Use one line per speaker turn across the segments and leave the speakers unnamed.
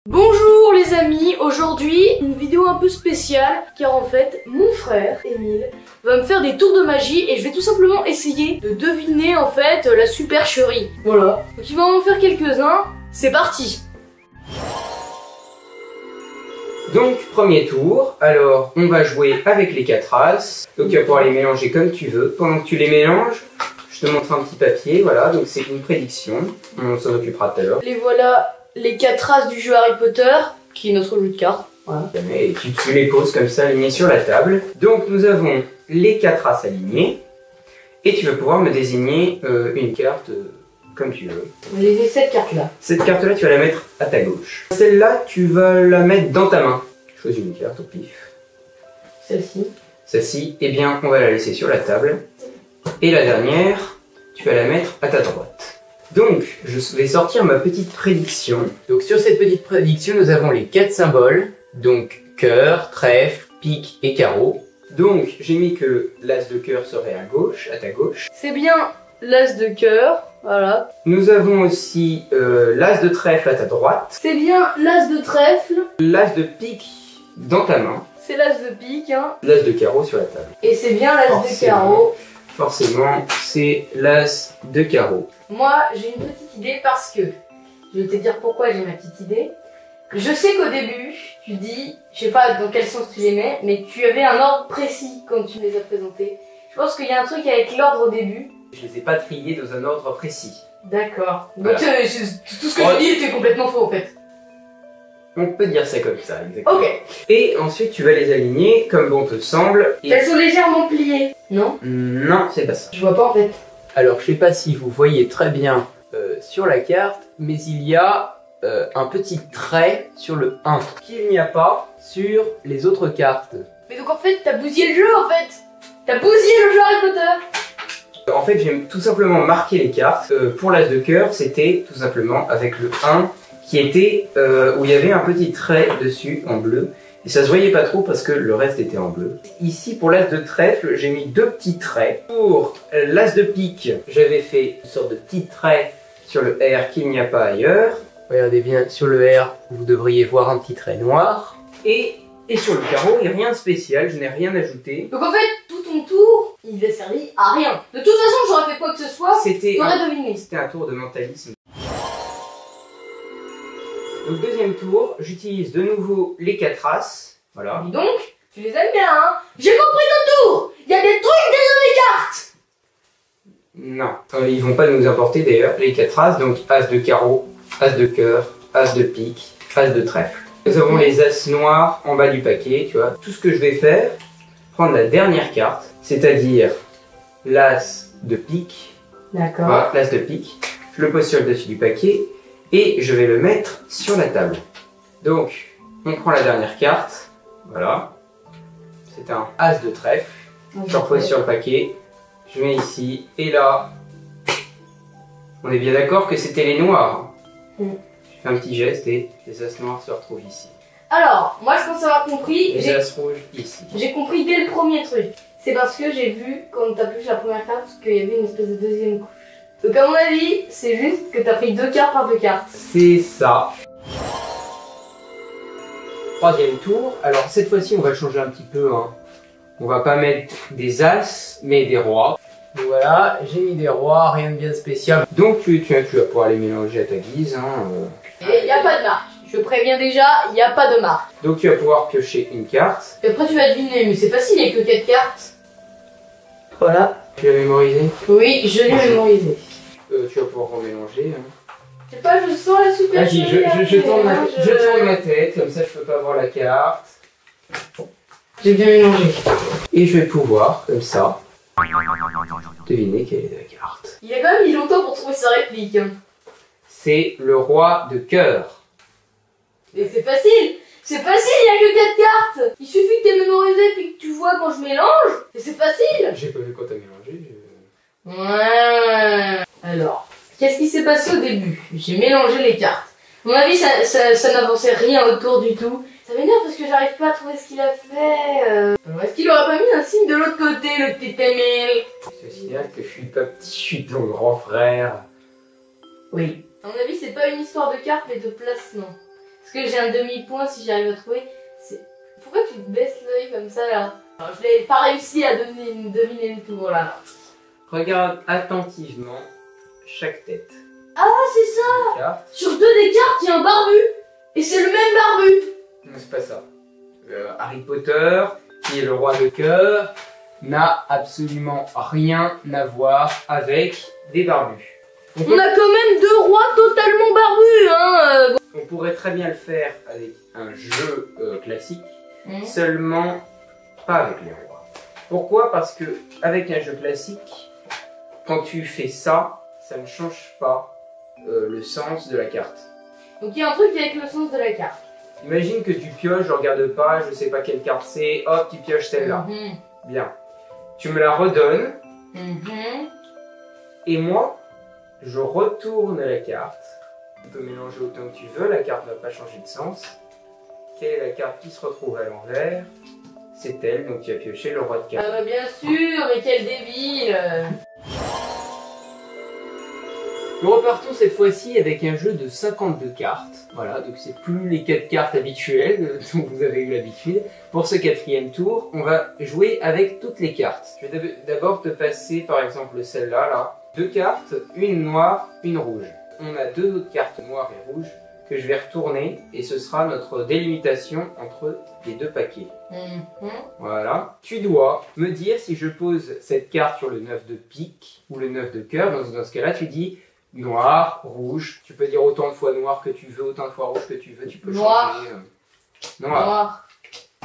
Bonjour les amis, aujourd'hui une vidéo un peu spéciale car en fait mon frère Emile va me faire des tours de magie et je vais tout simplement essayer de deviner en fait la supercherie. Voilà, donc il va en faire quelques-uns, c'est parti.
Donc premier tour, alors on va jouer avec les 4 as, donc tu vas pouvoir les mélanger comme tu veux. Pendant que tu les mélanges, je te montre un petit papier, voilà, donc c'est une prédiction, on s'en occupera tout à l'heure.
Les voilà, les 4 races du jeu Harry Potter, qui est notre jeu de cartes. Voilà.
Et tu les poses comme ça alignés sur la table. Donc nous avons les 4 as alignés, et tu vas pouvoir me désigner une carte comme tu veux.
Les cette carte là.
Cette carte là tu vas la mettre à ta gauche. Celle-là tu vas la mettre dans ta main. Choisis une carte au pif.
Celle-ci.
Celle-ci, eh bien on va la laisser sur la table. Et la dernière, tu vas la mettre à ta droite. Donc, je vais sortir ma petite prédiction. Donc sur cette petite prédiction, nous avons les 4 symboles. Donc, cœur, trèfle, pique et carreau. Donc, j'ai mis que l'as de cœur serait à gauche, à ta gauche.
C'est bien l'as de cœur, voilà.
Nous avons aussi l'as de trèfle à ta droite.
C'est bien l'as de trèfle.
L'as de pique dans ta main.
C'est l'as de pique, hein.
L'as de carreau sur la table.
Et c'est bien l'as de carreau.
Forcément, c'est l'as de carreau.
Moi, j'ai une petite idée parce que, je vais te dire pourquoi j'ai ma petite idée. Je sais qu'au début, tu dis, je sais pas dans quel sens tu les mets, mais tu avais un ordre précis quand tu me les as présentés. Je pense qu'il y a un truc avec l'ordre au début.
Je les ai pas triés dans un ordre précis.
D'accord.
Voilà.
Donc tout ce que je dis était complètement faux en fait.
On peut dire ça comme ça, exactement.
Ok.
Et ensuite, tu vas les aligner comme bon te semble. Et...
Elles sont légèrement pliées. Non?
Non, c'est pas ça.
Je vois pas en fait.
Alors, je sais pas si vous voyez très bien sur la carte, mais il y a un petit trait sur le 1 qu'il n'y a pas sur les autres cartes.
Mais donc en fait, t'as bousillé le jeu en fait. T'as bousillé le jeu Harry Potter.
En fait, j'ai tout simplement marqué les cartes. Pour l'as de cœur, c'était tout simplement avec le 1 qui était où il y avait un petit trait dessus en bleu. Et ça se voyait pas trop parce que le reste était en bleu. Ici, pour l'as de trèfle, j'ai mis 2 petits traits. Pour l'as de pique, j'avais fait une sorte de petit trait sur le R qu'il n'y a pas ailleurs. Regardez bien, sur le R, vous devriez voir un petit trait noir. Et sur le carreau, il n'y a rien de spécial, je n'ai rien ajouté.
Donc en fait, tout ton tour, il n'a servi à rien. De toute façon, j'aurais fait quoi que ce soit, t'aurais deviné.
C'était un tour de mentalisme. Donc deuxième tour, j'utilise de nouveau les 4 as. Voilà.
Dis donc, tu les aimes bien, hein. J'ai compris ton tour. Il y a des trucs déjà dans les cartes.
Non, ils vont pas nous apporter d'ailleurs les 4 as. Donc as de carreau, as de cœur, as de pique, as de trèfle. Nous avons les as noirs en bas du paquet, tu vois. Tout ce que je vais faire, prendre la dernière carte, c'est-à-dire l'as de pique.
D'accord.
Voilà, l'as de pique. Je le pose sur le dessus du paquet. Et je vais le mettre sur la table. Donc, on prend la dernière carte. Voilà. C'est un as de trèfle. Je repose sur le paquet. Je mets ici. Et là, on est bien d'accord que c'était les noirs. Je fais un petit geste et les as noirs se retrouvent ici.
Alors, moi je pense avoir compris.
Les as rouges ici.
J'ai compris dès le premier truc. C'est parce que j'ai vu, quand t'as pris la première carte, qu'il y avait une espèce de deuxième couche. Donc à mon avis, c'est juste que t'as pris 2 cartes par 2 cartes.
C'est ça. Troisième tour. Alors cette fois-ci, on va changer un petit peu. Hein. On va pas mettre des as, mais des rois. Donc voilà, j'ai mis des rois, rien de bien spécial. Donc tu vas pouvoir les mélanger à ta guise. Hein,
Et il n'y a pas de marque. Je préviens déjà, il n'y a pas de marque.
Donc tu vas pouvoir piocher une carte.
Et après tu vas deviner, mais c'est facile, il n'y a que 4 cartes. Voilà.
Tu l'as mémorisé?
Oui, je l'ai mémorisé.
Tu vas pouvoir remélanger. Hein.
Je sais pas, je sens la supercherie.
Vas-y, je tourne ma tête, comme ça je peux pas voir la carte.
J'ai bien mélangé.
Et je vais pouvoir, comme ça, deviner quelle est la carte.
Il a quand même mis longtemps pour trouver sa réplique. Hein.
C'est le roi de cœur.
Mais c'est facile. C'est facile, il n'y a que 4 cartes. Il suffit que tu aies mémorisé puis que tu vois quand je mélange. Et c'est facile.
J'ai pas vu quand t'as mélangé.
Ouais. Alors, qu'est-ce qui s'est passé au début? J'ai mélangé les cartes. À mon avis, ça n'avançait rien autour du tout. Ça m'énerve parce que j'arrive pas à trouver ce qu'il a fait. Est-ce qu'il aurait pas mis un signe de l'autre côté, le petit Emile?
Je signale que je suis pas petit, je suis ton grand frère.
Oui. À mon avis, c'est pas une histoire de cartes mais de placement. Parce que j'ai un demi-point si j'arrive à trouver. Pourquoi tu te baisses l'œil comme ça là? Alors, je n'ai pas réussi à deviner le tour là.
Regarde attentivement chaque tête.
Ah, c'est ça! Sur 2 des cartes, il y a un barbu! Et c'est le même barbu!
Non, c'est pas ça. Harry Potter, qui est le roi de cœur, n'a absolument rien à voir avec des barbus.
On a quand même 2 rois totalement barbus, hein!
On pourrait très bien le faire avec un jeu classique, seulement pas avec les rois. Pourquoi? Parce que avec un jeu classique, quand tu fais ça, ça ne change pas le sens de la carte.
Donc il y a un truc avec le sens de la carte.
Imagine que tu pioches, je regarde pas, je sais pas quelle carte c'est, hop, tu pioches celle-là. Bien. Tu me la redonnes, et moi, je retourne la carte. Tu peux mélanger autant que tu veux, la carte ne va pas changer de sens. Quelle est la carte qui se retrouve à l'envers? C'est elle, donc tu as pioché le roi de cartes.
Ah bah bien sûr, mais quel débile!
Nous repartons cette fois-ci avec un jeu de 52 cartes. Voilà, donc c'est plus les 4 cartes habituelles dont vous avez eu l'habitude. Pour ce 4e tour, on va jouer avec toutes les cartes. Je vais d'abord te passer par exemple celle-là, là. 2 cartes, une noire, une rouge. On a 2 autres cartes noires et rouges que je vais retourner et ce sera notre délimitation entre les 2 paquets. Voilà. Tu dois me dire si je pose cette carte sur le 9 de pique ou le 9 de cœur. Dans ce cas-là, tu dis noir, rouge. Tu peux dire autant de fois noir que tu veux, autant de fois rouge que tu veux. Tu peux changer. Noir.
Noir.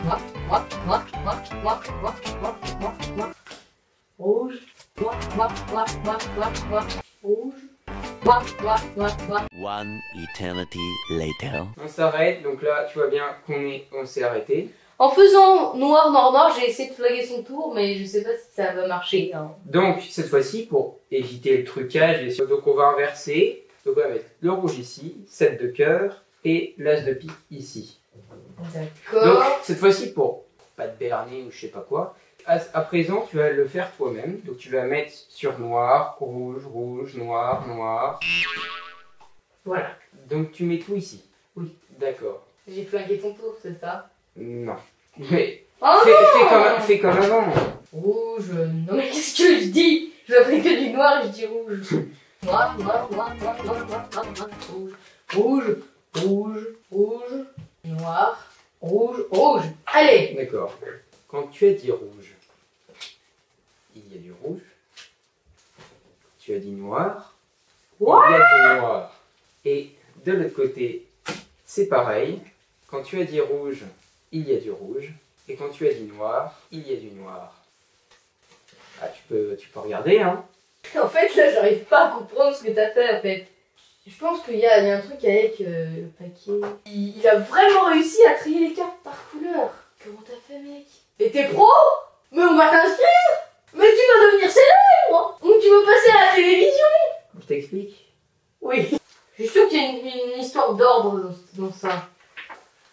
Noir. Noir. Noir. Noir. Noir. Noir. Noir. Noir. Rouge. Noir. Noir. Noir. Noir. Noir. Noir. Rouge. Noir. Noir. Noir. Noir.
One eternity later.
On s'arrête. Donc là, tu vois bien qu'on s'est arrêté.
En faisant noir, noir, noir, j'ai essayé de flaguer son tour, mais je sais pas si ça va marcher. Hein.
Donc, cette fois-ci, pour éviter le trucage, donc on va inverser. Donc on va mettre le rouge ici, 7 de cœur, et l'as de pique ici.
D'accord.
Donc, cette fois-ci, pour pas te berner ou je sais pas quoi, à présent, tu vas le faire toi-même. Donc tu vas mettre sur noir, rouge, rouge, noir, noir.
Voilà.
Donc tu mets tout ici.
Oui.
D'accord.
J'ai flagué ton tour, c'est ça?
Non. Mais
oh
fais comme avant.
Rouge, non mais qu'est-ce que je dis? Je fais que du noir et je dis rouge. Noir, noir, noir, noir, noir, noir, noir, noir, rouge. Rouge, rouge, rouge, noir, rouge, rouge. Allez.
D'accord. Quand tu as dit rouge, il y a du rouge. Tu as dit noir.
What?
Il y a du noir. Et de l'autre côté, c'est pareil. Quand tu as dit rouge, il y a du rouge. Et quand tu as dit noir, il y a du noir. Ah, tu peux regarder, hein.
En fait, là, j'arrive pas à comprendre ce que t'as fait, en fait. Je pense qu'il y a un truc avec le paquet. Il a vraiment réussi à trier les cartes par couleur. Comment t'as fait, mec? Et t'es pro? Mais on va t'inscrire! Mais tu vas devenir célèbre! Ou tu vas passer à la télévision!
Je t'explique?
Oui. Je suis sûre qu'il y a une histoire d'ordre dans ça.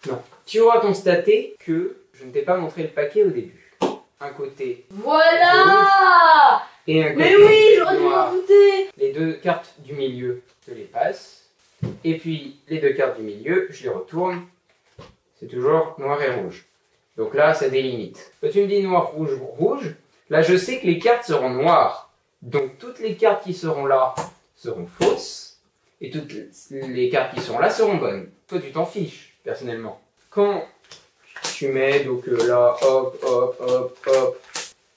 Non. Tu auras constaté que je ne t'ai pas montré le paquet au début. Un côté
voilà
rouge et un côté
mais oui, j'aurais dû m'en
noir.
douter.
Les 2 cartes du milieu, je les passe. Et puis les 2 cartes du milieu, je les retourne. C'est toujours noir et rouge. Donc là, ça délimite. Quand tu me dis noir, rouge, rouge, là je sais que les cartes seront noires. Donc toutes les cartes qui seront là seront fausses. Et toutes les cartes qui seront là seront bonnes. Toi, tu t'en fiches, personnellement. Quand tu mets, donc là, hop, hop, hop, hop.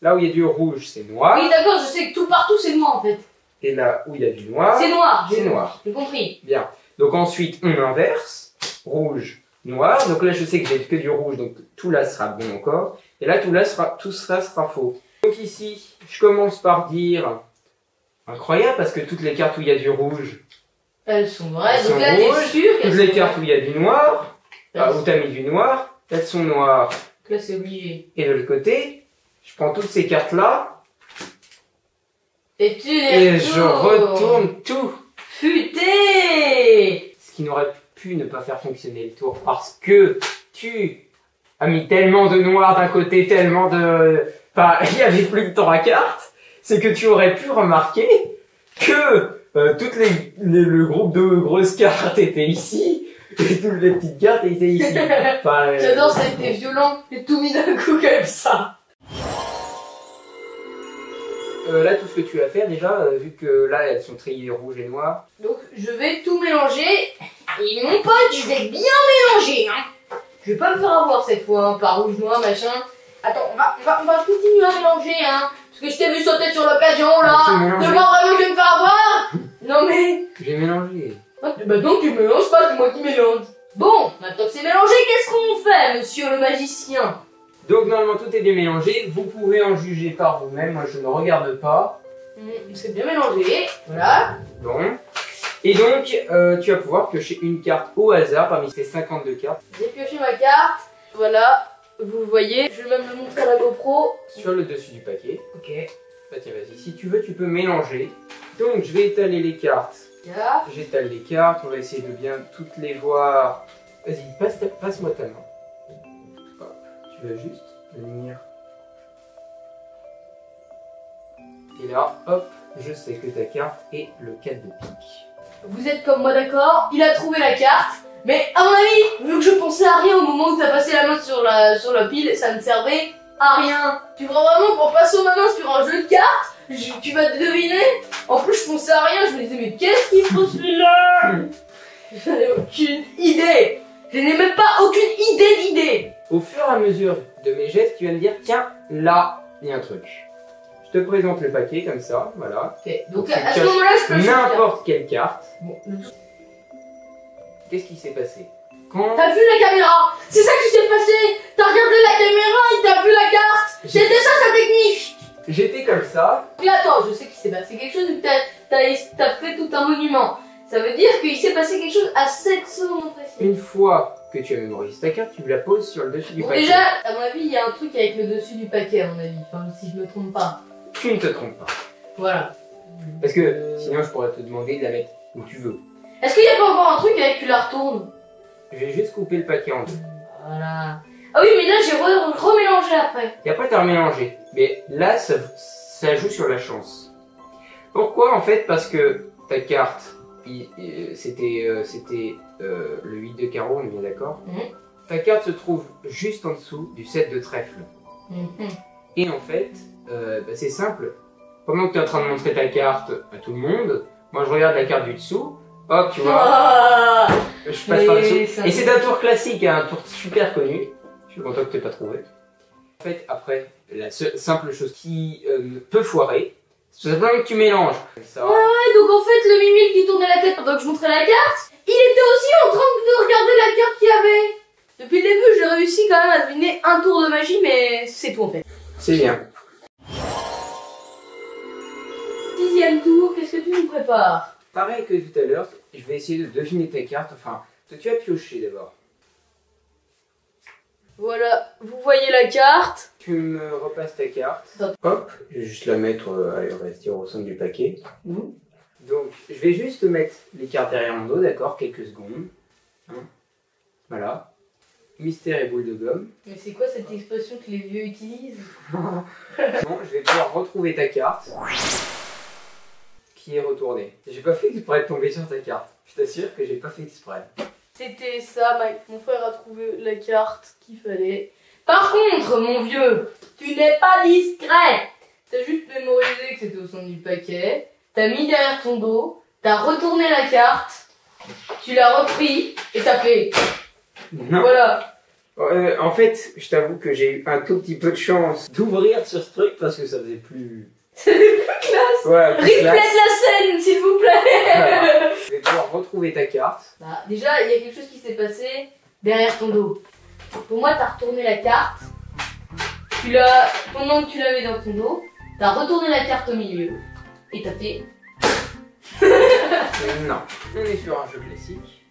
Là où il y a du rouge, c'est noir.
Oui, d'accord, je sais que tout partout c'est noir en fait.
Et là où il y a du noir,
c'est noir.
C'est noir.
J'ai compris.
Bien. Donc ensuite, on inverse. Rouge, noir. Donc là, je sais que j'ai que du rouge, donc tout là sera bon encore. Et là, tout ça sera faux. Donc ici, je commence par dire... Incroyable, parce que toutes les cartes où il y a du rouge...
Elles sont vraies,
elles
donc
sont
là t'es
rouges.
sûr
Toutes les cartes où il y a du noir, où t'as mis du noir, elles sont noires.
Là c'est obligé.
Et de l'autre côté, je prends toutes ces cartes-là,
et tu
et je retourne tout.
Futé.
Ce qui n'aurait pu ne pas faire fonctionner le tour, parce que tu as mis tellement de noir d'un côté, tellement de... Enfin, il n'y avait plus de 3 cartes, c'est que tu aurais pu remarquer que le groupe de grosses cartes était ici, J'ai toutes les petites cartes et c'est ici. Enfin,
J'adore, ça a été violent. J'ai tout mis d'un coup comme ça.
Là, tout ce que tu vas faire déjà, vu que là elles sont triées rouge et noir.
Donc je vais tout mélanger. Et mon pote, je vais bien mélanger. Hein. Je vais pas me faire avoir cette fois hein, par rouge noir machin. Attends, on va continuer à mélanger hein. Parce que je t'ai vu sauter sur l'occasion là. De voir vraiment que je vais me faire avoir. Non mais.
J'ai mélangé.
Bah donc tu mélanges pas, c'est moi qui mélange. Bon, maintenant que c'est mélangé, qu'est-ce qu'on fait, monsieur le magicien?
Donc normalement tout est bien mélangé, vous pouvez en juger par vous-même, moi je ne regarde pas.
C'est bien mélangé, voilà.
Bon. Et donc tu vas pouvoir piocher une carte au hasard parmi ces 52 cartes.
J'ai pioché ma carte, voilà, vous le voyez, je vais même le montrer à la GoPro.
Sur le dessus du paquet.
Ok.
Bah tiens vas-y, si tu veux tu peux mélanger. Donc je vais étaler les cartes. J'étale les cartes, on va essayer de bien toutes les voir. Vas-y, passe-moi ta main. Hop, tu vas juste venir. Et là, hop, je sais que ta carte est le 4 de pique.
Vous êtes comme moi d'accord, il a trouvé la carte, mais à mon avis, vu que je pensais à rien au moment où tu as passé la main sur la pile, ça ne servait à rien. Tu vois vraiment qu'en passant ma main sur un jeu de cartes, tu vas te deviner. En plus, je pensais à rien, je me disais, mais qu'est-ce qu'il faut celui-là? Je n'ai aucune idée. Je n'ai même pas aucune idée d'idée.
Au fur et à mesure de mes gestes, tu vas me dire, tiens, là, il y a un truc. Je te présente le paquet comme ça, voilà.
Ok, donc à ce moment-là, je peux
n'importe quelle carte.
Bon,
qu'est-ce qui s'est passé? Quand...
T'as vu la caméra? C'est ça qui s'est passé. T'as regardé la caméra et t'as vu la carte. C'était ça sa technique.
J'étais comme ça.
Mais attends, je sais qu'il s'est passé quelque chose, t'as fait tout un monument. Ça veut dire qu'il s'est passé quelque chose à cette seconde précise.
Une fois que tu as mémorisé ta carte, tu la poses sur le dessus du paquet.
Déjà, à mon avis, il y a un truc avec le dessus du paquet, à mon avis. Enfin, si je me trompe pas.
Tu ne te trompes pas.
Voilà.
Parce que sinon, je pourrais te demander de la mettre où tu veux.
Est-ce qu'il n'y a pas encore un truc avec tu la retournes?
Je vais juste couper le paquet en deux.
Voilà. Ah oui, mais là, j'ai remélangé après.
Et après, tu as remélangé. Mais là, ça joue sur la chance. Pourquoi? En fait, parce que ta carte, c'était le 8 de carreau, on est bien d'accord. Ta carte se trouve juste en dessous du 7 de trèfle. Et en fait, c'est simple. Pendant que tu es en train de montrer ta carte à tout le monde, moi je regarde la carte du dessous, hop, tu vois, je passe par dessous. Et c'est un tour classique, un tour super connu. Je suis content que tu n'aies pas trouvé. En fait, après, la simple chose qui peut foirer, c'est simplement que tu mélanges. Ça.
Ouais, donc en fait, le mimile qui tournait la tête pendant que je montrais la carte, il était aussi en train de regarder la carte qu'il y avait. Depuis le début, j'ai réussi quand même à deviner un tour de magie, mais c'est tout en fait.
C'est bien.
6e tour, qu'est-ce que tu nous prépares?
Pareil que tout à l'heure, je vais essayer de deviner ta carte, enfin, tu as pioché d'abord.
Voilà, vous voyez la carte.
Tu me repasses ta carte.
Stop.
Hop, je vais juste la mettre, allez, on va se dire au centre du paquet. Donc, je vais juste mettre les cartes derrière mon dos, d'accord, quelques secondes. Voilà. Mystère et boule de gomme.
Mais c'est quoi cette expression que les vieux utilisent?
Bon, je vais pouvoir retrouver ta carte. Qui est retournée. J'ai pas fait exprès de tomber sur ta carte. Je t'assure que j'ai pas fait exprès.
C'était ça, Mike. Mon frère a trouvé la carte qu'il fallait. Par contre, mon vieux, tu n'es pas discret. T'as juste mémorisé que c'était au centre du paquet. T'as mis derrière ton dos. T'as retourné la carte. Tu l'as repris et t'as fait.
Non.
Voilà.
En fait, je t'avoue que j'ai eu un tout petit peu de chance d'ouvrir sur ce truc parce que ça faisait plus...
C'était plus classe.
Ouais, plus
Replay
classe.
de la scène, s'il vous plaît.
Voilà. Je vais pouvoir retrouver ta carte.
Bah, déjà, il y a quelque chose qui s'est passé derrière ton dos. Pour moi, t'as retourné la carte. Pendant que tu l'avais dans ton dos, t'as retourné la carte au milieu. Et t'as fait...
Non, on est sur un jeu classique.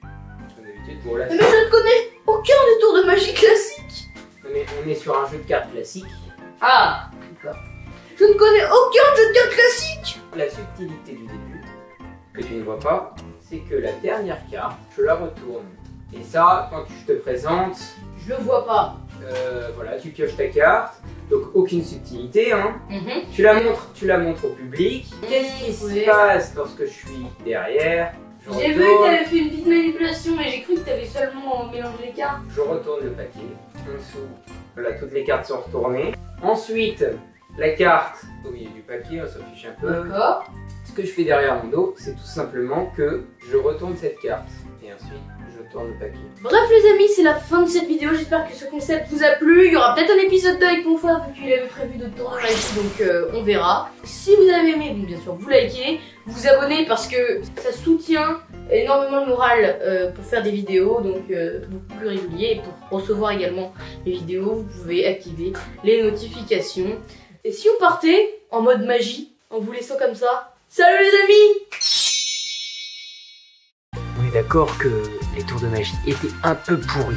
Comme d'habitude, bon là...
Mais je ne connais aucun des tours de magie classique.
On est sur un jeu de cartes classique.
Ah, d'accord. Je ne connais aucun jeu de cartes classique.
La subtilité du début, que tu ne vois pas, c'est que la dernière carte, je la retourne. Et ça, quand je te présente...
Je le vois pas.
Voilà, tu pioches ta carte, donc aucune subtilité, hein. Tu la montres au public. Qu'est-ce qui se passe lorsque je suis derrière?
J'ai vu que t'avais fait une petite manipulation, mais j'ai cru que t'avais seulement mélangé les cartes.
Je retourne le paquet. En dessous, voilà, toutes les cartes sont retournées. Ensuite, la carte au milieu du paquet, on s'en fiche un peu.
D'accord.
Ce que je fais derrière mon dos, c'est tout simplement que je retourne cette carte. Et ensuite, je tourne le paquet.
Bref les amis, c'est la fin de cette vidéo. J'espère que ce concept vous a plu. Il y aura peut-être un épisode 2 avec mon frère, vu qu'il avait prévu de tourner ici, donc on verra. Si vous avez aimé, donc bien sûr, vous likez, vous abonnez parce que ça soutient énormément le moral pour faire des vidéos, donc beaucoup plus réguliers. Et pour recevoir également les vidéos, vous pouvez activer les notifications. Et si on partait en mode magie, en vous laissant comme ça, salut les amis!
On est d'accord que les tours de magie étaient un peu pourris.